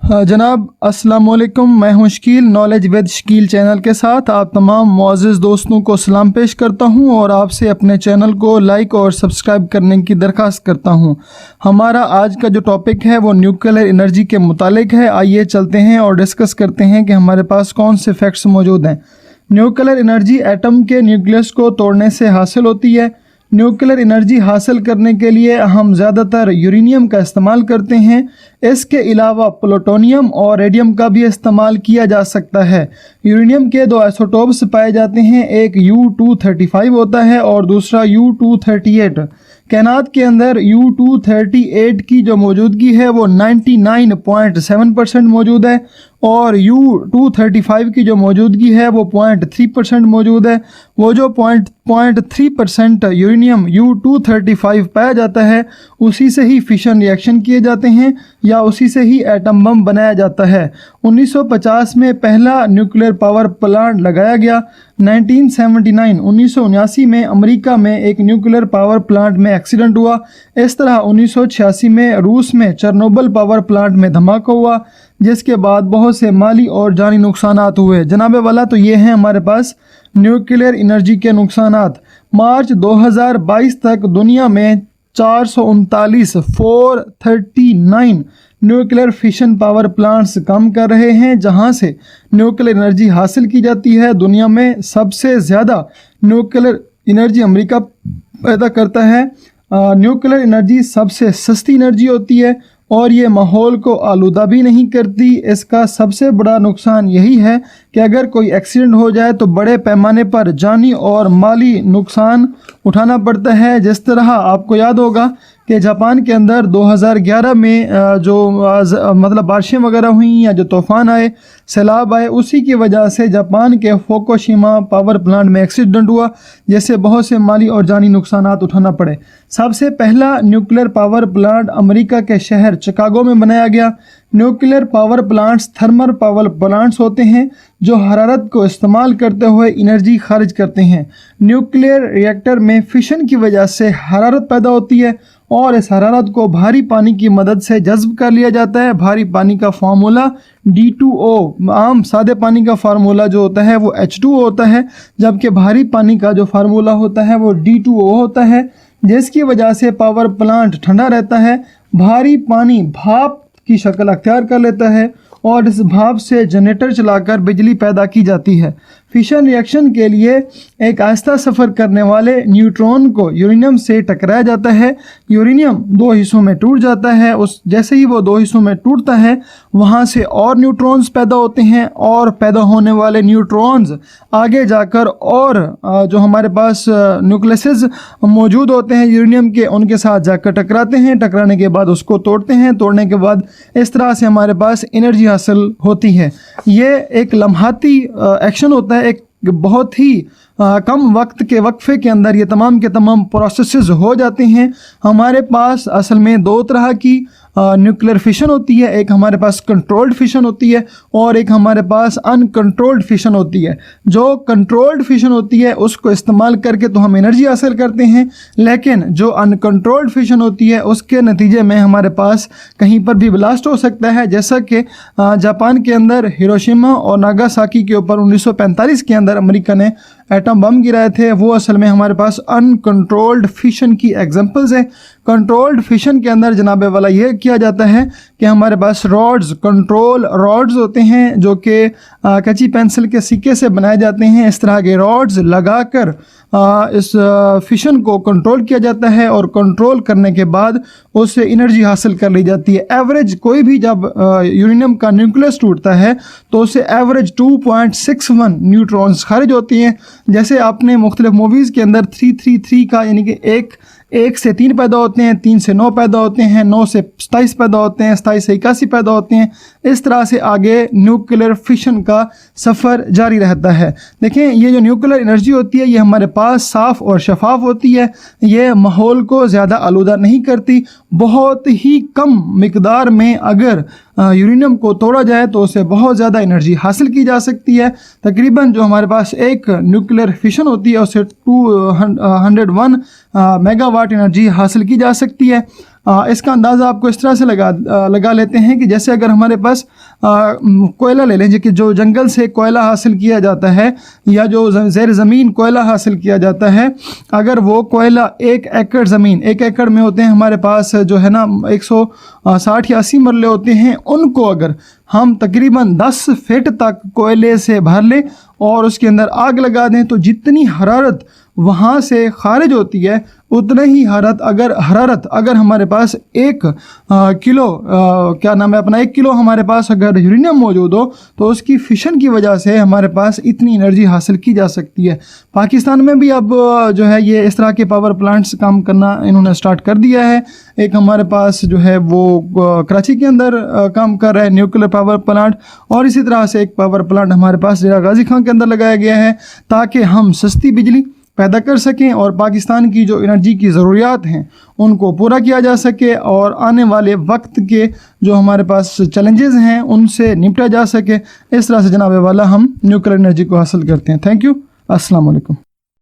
हाँ जनाब, अस्सलाम वालेकुम। मैं हूं Shakeel, knowledge with Shakeel channel के साथ आप तमाम मुअज़्ज़िज़ दोस्तों को सलाम पेश करता हूं और आपसे अपने चैनल को लाइक और सब्सक्राइब करने की दरख्वास्त करता हूं। हमारा आज का जो टॉपिक है वो न्यूक्लियर एनर्जी के मुतालिक है। आइए चलते हैं और डिस्कस करते हैं कि हमारे पास कौन से फैक्ट्स मौजूद हैं। न्यूक्लियर एनर्जी एटम के न्यूक्लियस को तोड़ने से हासिल होती है। न्यूक्लियर एनर्जी हासिल करने के लिए हम ज़्यादातर यूरेनियम का इस्तेमाल करते हैं। इसके अलावा प्लूटोनियम और रेडियम का भी इस्तेमाल किया जा सकता है। यूरेनियम के दो आइसोटोप्स पाए जाते हैं, एक U-235 होता है और दूसरा U-238। कायनात के अंदर U-238 की जो मौजूदगी है वो 99.7% मौजूद है और U-235 की जो मौजूदगी है वो 0.3% मौजूद है। वो जो 0.3% यूरेनियम U-235 पाया जाता है उसी से ही फिशन रिएक्शन किए जाते हैं या उसी से ही एटम बम बनाया जाता है। 1950 में पहला न्यूक्लियर पावर प्लांट लगाया गया। 1979 में अमेरिका में एक न्यूक्लियर पावर प्लांट में एक्सीडेंट हुआ। इस तरह 1986 में रूस में चेरनोबिल पावर प्लांट में धमाका हुआ, जिसके बाद बहुत से माली और जानी नुकसानात हुए। जनाबे वाला, तो ये हैं हमारे पास न्यूक्लियर एनर्जी के नुकसानात। मार्च 2022 तक दुनिया में 439 न्यूक्लियर फिशन पावर प्लांट्स काम कर रहे हैं जहां से न्यूक्लियर एनर्जी हासिल की जाती है। दुनिया में सबसे ज़्यादा न्यूक्लियर एनर्जी अमेरिका पैदा करता है। न्यूक्लियर एनर्जी सबसे सस्ती एनर्जी होती है और ये माहौल को आलूदा भी नहीं करती। इसका सबसे बड़ा नुकसान यही है कि अगर कोई एक्सीडेंट हो जाए तो बड़े पैमाने पर जानी और माली नुकसान उठाना पड़ता है। जिस तरह आपको याद होगा कि जापान के अंदर 2011 में मतलब बारिशें वगैरह हुई या जो तूफ़ान आए, सैलाब आए, उसी की वजह से जापान के फुकुशिमा पावर प्लांट में एक्सीडेंट हुआ, जिससे बहुत से माली और जानी नुकसानात उठाना पड़े। सबसे पहला न्यूक्लियर पावर प्लांट अमेरिका के शहर शिकागो में बनाया गया। Nuclear power plants thermal power plants होते हैं जो हरारत को इस्तेमाल करते हुए एनर्जी खारिज करते हैं। न्यूक्लियर रिएक्टर में फिशन की वजह से हरारत पैदा होती है और इस हरारत को भारी पानी की मदद से जज्ब कर लिया जाता है। भारी पानी का फार्मूला D2O, आम सादे पानी का फार्मूला जो होता है वो H2O होता है, जबकि भारी पानी का जो फार्मूला होता है वो D2O होता है, जिसकी वजह से पावर प्लांट ठंडा रहता है। भारी पानी भाप की शक्ल अख्तियार कर लेता है और इस भाप से जनरेटर चलाकर बिजली पैदा की जाती है। फिशन रिएक्शन के लिए एक आहिस्ता सफ़र करने वाले न्यूट्रॉन को यूरेनियम से टकराया जाता है। यूरेनियम दो हिस्सों में टूट जाता है। उस जैसे ही वो दो हिस्सों में टूटता है वहाँ से और न्यूट्रॉन्स पैदा होते हैं और पैदा होने वाले न्यूट्रॉन्स आगे जाकर और जो हमारे पास न्यूक्लियस मौजूद होते हैं यूरेनियम के, उनके साथ जाकर टकराते हैं। टकराने के बाद उसको तोड़ते हैं। तोड़ने के बाद इस तरह से हमारे पास एनर्जी हासिल होती है। ये एक लम्हाती एक्शन होता है। एक बहुत ही कम वक्त के वक्फे के अंदर ये तमाम के तमाम प्रोसेसेस हो जाते हैं। हमारे पास असल में दो तरह की न्यूक्लियर फिशन होती है। एक हमारे पास कंट्रोल्ड फिशन होती है और एक हमारे पास अनकंट्रोल्ड फिशन होती है। जो कंट्रोल्ड फिशन होती है उसको इस्तेमाल करके तो हम एनर्जी हासिल करते हैं, लेकिन जो अनकंट्रोल्ड फिशन होती है उसके नतीजे में हमारे पास कहीं पर भी ब्लास्ट हो सकता है। जैसा कि जापान के अंदर हिरोशिमा और नागासाकी के ऊपर 1945 के अंदर अमेरिका ने एटम बम गिराए थे, वो असल में हमारे पास अनकंट्रोल्ड फिशन की एग्जांपल्स है। कंट्रोल्ड फिशन के अंदर जनाबे वाला ये किया जाता है कि हमारे पास रॉड्स, कंट्रोल रॉड्स होते हैं जो कि कच्ची पेंसिल के सिक्के से बनाए जाते हैं। इस तरह के रॉड्स लगाकर इस फिशन को कंट्रोल किया जाता है और कंट्रोल करने के बाद उससे एनर्जी हासिल कर ली जाती है। एवरेज कोई भी जब यूरेनियम का न्यूक्लियस टूटता है तो उससे एवरेज 2.61 न्यूट्रॉन्स खारिज होती हैं। जैसे आपने मुख्तलिफ मूवीज़ के अंदर 333 का, यानी कि एक से 3 पैदा होते हैं, 3 से 9 पैदा होते हैं, 9 से 27 पैदा होते हैं, 27 से 81 पैदा होते हैं। इस तरह से आगे न्यूक्लियर फिशन का सफ़र जारी रहता है। देखें, ये जो न्यूक्लियर एनर्जी होती है ये हमारे पास साफ़ और शफाफ होती है। ये माहौल को ज़्यादा आलूदा नहीं करती। बहुत ही कम मिकदार में अगर यूरेनियम को तोड़ा जाए तो उससे बहुत ज़्यादा एनर्जी हासिल की जा सकती है। तकरीबन जो हमारे पास एक न्यूक्लियर फिशन होती है उससे 201 मेगावाट एनर्जी हासिल की जा सकती है। इसका अंदाज़ा आपको इस तरह से लगा लेते हैं कि जैसे अगर हमारे पास कोयला ले लें, कि जो जंगल से कोयला हासिल किया जाता है या जो ज़ेर ज़मीन कोयला हासिल किया जाता है, अगर वो कोयला 1 एकड़ ज़मीन, 1 एकड़ में होते हैं हमारे पास जो है ना 160 या 80 मरले होते हैं, उनको अगर हम तकरीबन 10 फीट तक कोयले से भर लें और उसके अंदर आग लगा दें, तो जितनी हरारत वहाँ से खारिज होती है उतना ही हरारत अगर हमारे पास 1 किलो एक किलो हमारे पास अगर यूरेनियम मौजूद हो, तो उसकी फिशन की वजह से हमारे पास इतनी एनर्जी हासिल की जा सकती है। पाकिस्तान में भी अब जो है ये इस तरह के पावर प्लांट्स काम करना इन्होंने स्टार्ट कर दिया है। एक हमारे पास जो है वो कराची के अंदर काम कर रहा है न्यूक्लियर पावर प्लांट, और इसी तरह से एक पावर प्लांट हमारे पास डेरा गाजी खान के अंदर लगाया गया है, ताकि हम सस्ती बिजली पैदा कर सकें और पाकिस्तान की जो एनर्जी की ज़रूरियात हैं उनको पूरा किया जा सके, और आने वाले वक्त के जो हमारे पास चैलेंजेस हैं उनसे निपटा जा सके। इस तरह से जनाब वाला हम न्यूक्लियर एनर्जी को हासिल करते हैं। Thank you. अस्सलाम वालेकुम।